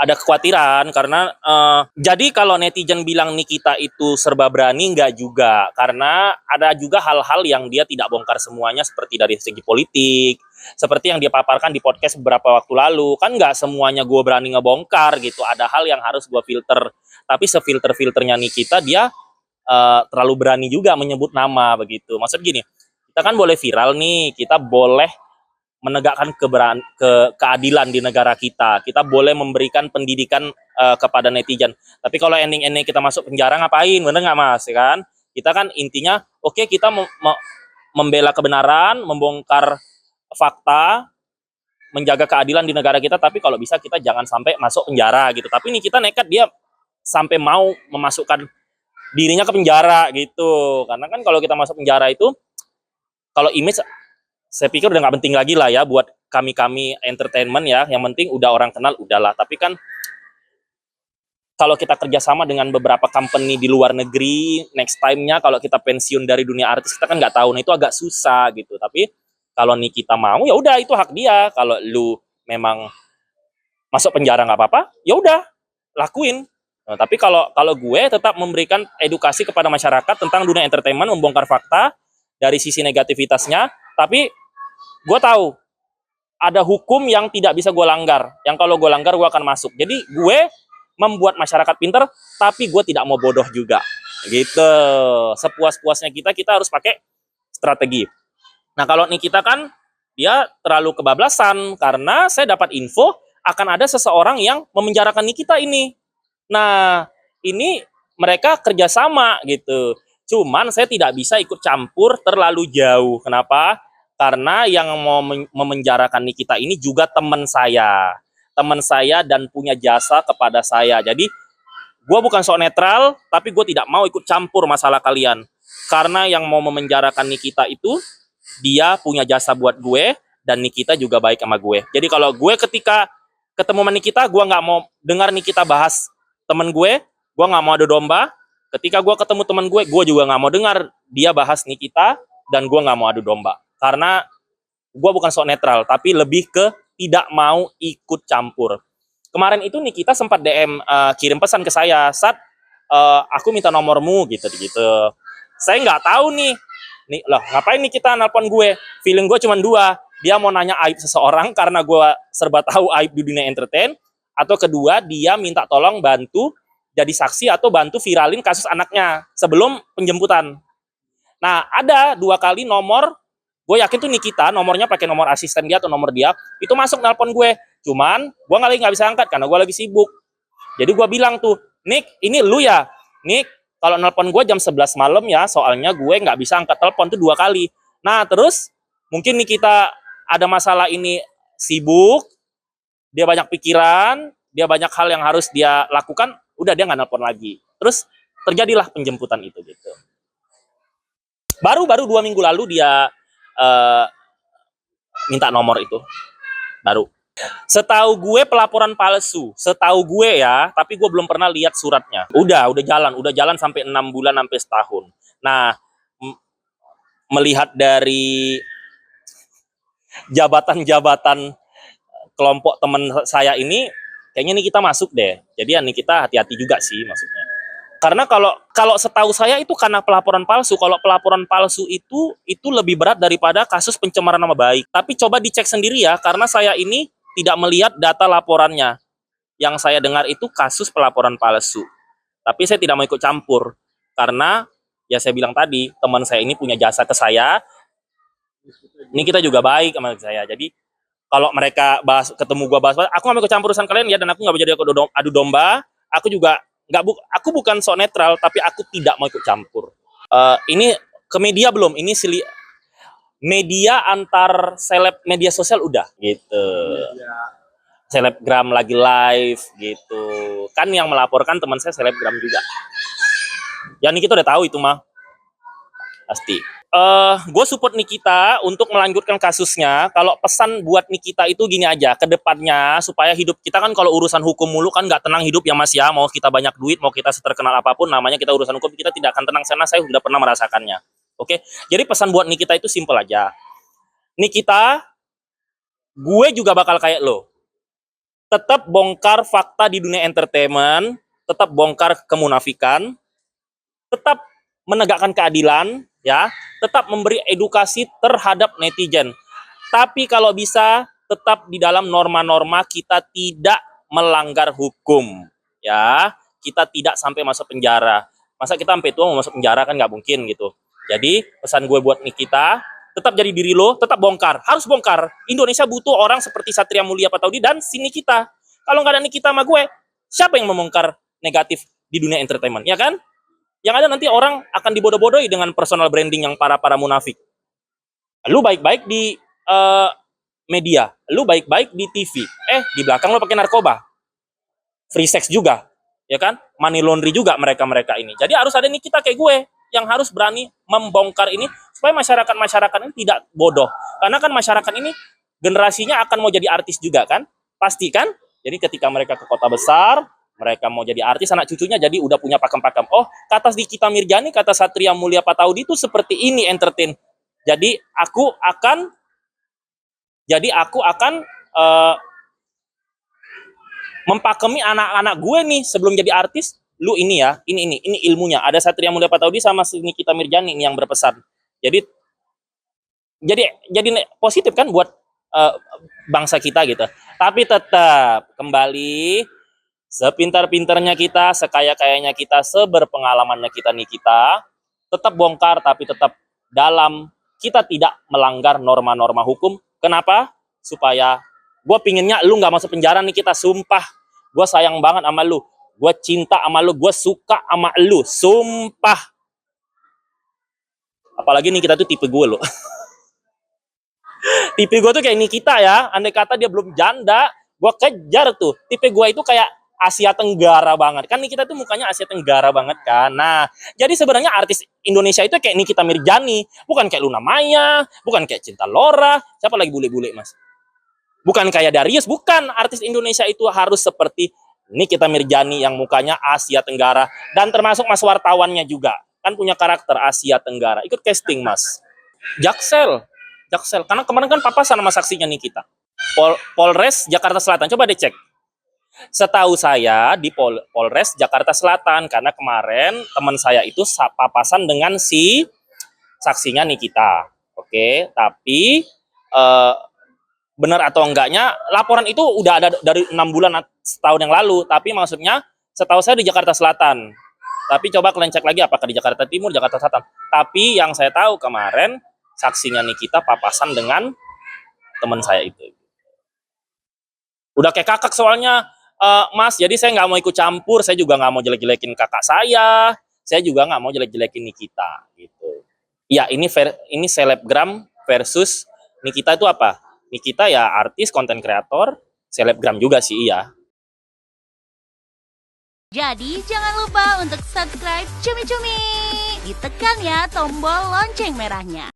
ada kekhawatiran karena jadi kalau netizen bilang Nikita itu serba berani, enggak juga, karena ada juga hal-hal yang dia tidak bongkar semuanya seperti dari segi politik, seperti yang dia paparkan di podcast beberapa waktu lalu. Kan nggak semuanya gue berani ngebongkar gitu, ada hal yang harus gue filter, tapi sefilter-filternya Nikita dia terlalu berani juga menyebut nama begitu. Maksud gini, kita kan boleh viral nih, kita boleh menegakkan keadilan di negara kita. Kita boleh memberikan pendidikan kepada netizen. Tapi kalau ending-ending kita masuk penjara ngapain? Bener nggak Mas? Ya kan? Kita kan intinya, oke, kita membela kebenaran, membongkar fakta, menjaga keadilan di negara kita. Tapi kalau bisa kita jangan sampai masuk penjara gitu. Tapi ini kita nekat, dia sampai mau memasukkan dirinya ke penjara gitu. Karena kan kalau kita masuk penjara itu, kalau image saya pikir udah nggak penting lagi lah ya buat kami entertainment ya. Yang penting udah orang kenal, udahlah. Tapi kan kalau kita kerjasama dengan beberapa company di luar negeri, next time-nya kalau kita pensiun dari dunia artis, kita kan nggak tahu. Nah itu agak susah gitu. Tapi kalau Nikita mau, ya udah itu hak dia. Kalau lu memang masuk penjara nggak apa-apa, ya udah lakuin. Nah, tapi kalau gue tetap memberikan edukasi kepada masyarakat tentang dunia entertainment, membongkar fakta dari sisi negativitasnya. Tapi gue tahu ada hukum yang tidak bisa gue langgar, yang kalau gue langgar gue akan masuk. Jadi gue membuat masyarakat pinter, tapi gue tidak mau bodoh juga gitu. Sepuas-puasnya kita harus pakai strategi. Nah kalau Nikita kan dia terlalu kebablasan, karena saya dapat info akan ada seseorang yang memenjarakan Nikita ini. Nah ini mereka kerjasama gitu, cuman saya tidak bisa ikut campur terlalu jauh. Kenapa? Karena yang mau memenjarakan Nikita ini juga teman saya dan punya jasa kepada saya. Jadi gue bukan sok netral, tapi gue tidak mau ikut campur masalah kalian. Karena yang mau memenjarakan Nikita itu dia punya jasa buat gue, dan Nikita juga baik sama gue. Jadi kalau gue ketika ketemu sama Nikita, gue nggak mau dengar Nikita bahas temen gue nggak mau adu domba. Ketika gue ketemu temen gue juga nggak mau dengar dia bahas Nikita, dan gue nggak mau adu domba. Karena gue bukan sok netral, tapi lebih ke tidak mau ikut campur. Kemarin itu Nikita sempat DM kirim pesan ke saya, "Sat, aku minta nomormu," gitu. Saya nggak tahu nih lah ngapain Nikita nelpon gue. Feeling gue cuma dua, dia mau nanya aib seseorang karena gue serba tahu aib di dunia entertain, atau kedua dia minta tolong bantu jadi saksi atau bantu viralin kasus anaknya sebelum penjemputan. Nah ada 2 kali nomor, gue yakin tuh Nikita nomornya pakai nomor asisten dia atau nomor dia, itu masuk nelpon gue. Cuman gue nggak bisa angkat karena gue lagi sibuk. Jadi gue bilang tuh, "Nik, ini lu ya? Nik, kalau nelpon gue jam 11 malam ya, soalnya gue nggak bisa angkat telepon tuh 2 kali." Nah terus mungkin Nikita ada masalah ini, sibuk, dia banyak pikiran, dia banyak hal yang harus dia lakukan, udah dia nggak nelpon lagi. Terus terjadilah penjemputan itu gitu. Baru 2 minggu lalu dia minta nomor itu, baru. Setahu gue pelaporan palsu, setahu gue ya, tapi gue belum pernah lihat suratnya. Udah jalan sampai 6 bulan sampai setahun. Nah, melihat dari jabatan-jabatan kelompok teman saya ini, kayaknya nih kita masuk deh. Jadi ya nih kita hati-hati juga sih maksudnya. Karena kalau setahu saya itu karena pelaporan palsu. Kalau pelaporan palsu itu lebih berat daripada kasus pencemaran nama baik. Tapi coba dicek sendiri ya, karena saya ini tidak melihat data laporannya. Yang saya dengar itu kasus pelaporan palsu. Tapi saya tidak mau ikut campur. Karena ya saya bilang tadi, teman saya ini punya jasa ke saya. Ini kita juga baik sama saya. Jadi kalau mereka ketemu gua bahas, aku nggak mau ikut campur urusan kalian ya, dan aku nggak mau jadi adu domba. Aku juga aku bukan sok netral, tapi aku tidak mau ikut campur. Ini ke media belum? Ini media antar seleb media sosial udah gitu. Selebgram lagi live gitu. Kan yang melaporkan teman saya selebgram juga. Ya Nikita udah tahu itu mah. Pasti. Gue support Nikita untuk melanjutkan kasusnya. Kalau pesan buat Nikita itu gini aja, ke depannya supaya hidup kita kan kalau urusan hukum mulu kan nggak tenang hidup ya Mas ya. Mau kita banyak duit, mau kita seterkenal apapun, namanya kita urusan hukum, kita tidak akan tenang. Karena saya sudah pernah merasakannya. Oke, jadi pesan buat Nikita itu simple aja. Nikita, gue juga bakal kayak lo. tetap bongkar fakta di dunia entertainment, tetap bongkar kemunafikan, tetap menegakkan keadilan, ya, tetap memberi edukasi terhadap netizen. Tapi kalau bisa tetap di dalam norma-norma, kita tidak melanggar hukum, ya. Kita tidak sampai masuk penjara. Masa kita sampai tua mau masuk penjara, kan nggak mungkin gitu. Jadi pesan gue buat Nikita, tetap jadi diri lo, tetap bongkar, harus bongkar. Indonesia butuh orang seperti Satria Mulia Pataudi dan si Nikita. Kalau nggak ada Nikita sama gue, siapa yang membongkar negatif di dunia entertainment, ya kan? Yang ada nanti orang akan dibodoh-bodohi dengan personal branding yang para munafik. Lu baik-baik di media, lu baik-baik di TV, di belakang lu pakai narkoba, free sex juga, ya kan? Money laundry juga mereka ini. Jadi harus ada nih kita kayak gue yang harus berani membongkar ini supaya masyarakat ini tidak bodoh. Karena kan masyarakat ini generasinya akan mau jadi artis juga kan? Pasti kan? Jadi ketika mereka ke kota besar, mereka mau jadi artis, anak cucunya jadi udah punya pakem-pakem. Oh, kata Nikita Mirzani, kata Satria Mulia Pataudi itu seperti ini entertain. Jadi aku akan mempakemi anak-anak gue nih sebelum jadi artis. Lu ini ya, ini ilmunya. Ada Satria Mulia Pataudi sama Nikita Mirzani ini yang berpesan. Jadi positif kan buat bangsa kita gitu. Tapi tetap kembali, sepintar-pintarnya kita, sekaya-kayanya kita, seberpengalamannya kita nih, kita tetap bongkar, tapi tetap dalam, kita tidak melanggar norma-norma hukum. Kenapa? Supaya gue pinginnya lu nggak masuk penjara nih, kita sumpah. Gue sayang banget sama lu, gue cinta sama lu, gue suka sama lu, sumpah. Apalagi nih kita tuh tipe gue lo. Tipe gue tuh kayak Nikita ya, andai kata dia belum janda, gue kejar tuh. Tipe gue itu kayak Asia Tenggara banget. Kan Nikita tuh mukanya Asia Tenggara banget kan. Nah, jadi sebenarnya artis Indonesia itu kayak Nikita Mirzani. Bukan kayak Luna Maya, bukan kayak Cinta Laura. Siapa lagi bule-bule, Mas? Bukan kayak Darius, bukan. Artis Indonesia itu harus seperti Nikita Mirzani yang mukanya Asia Tenggara. Dan termasuk Mas wartawannya juga. Kan punya karakter Asia Tenggara. Ikut casting, Mas. Jaksel. Karena kemarin kan papasan sama saksinya Nikita. Polres Jakarta Selatan. Coba dicek. Setahu saya di Polres Jakarta Selatan, karena kemarin teman saya itu papasan dengan si saksinya Nikita. Oke, tapi benar atau enggaknya laporan itu udah ada dari 6 bulan setahun yang lalu, tapi maksudnya setahu saya di Jakarta Selatan. Tapi coba kalian cek lagi apakah di Jakarta Timur, Jakarta Selatan. Tapi yang saya tahu kemarin saksinya Nikita papasan dengan teman saya itu. Udah kayak kakak soalnya, Mas, jadi saya nggak mau ikut campur, saya juga nggak mau jelek-jelekin kakak saya juga nggak mau jelek-jelekin Nikita gitu. Ya, ini selebgram versus Nikita itu apa? Nikita ya artis, konten kreator, selebgram juga sih, iya. Jadi jangan lupa untuk subscribe Cumi Cumi. Ditekan ya tombol lonceng merahnya.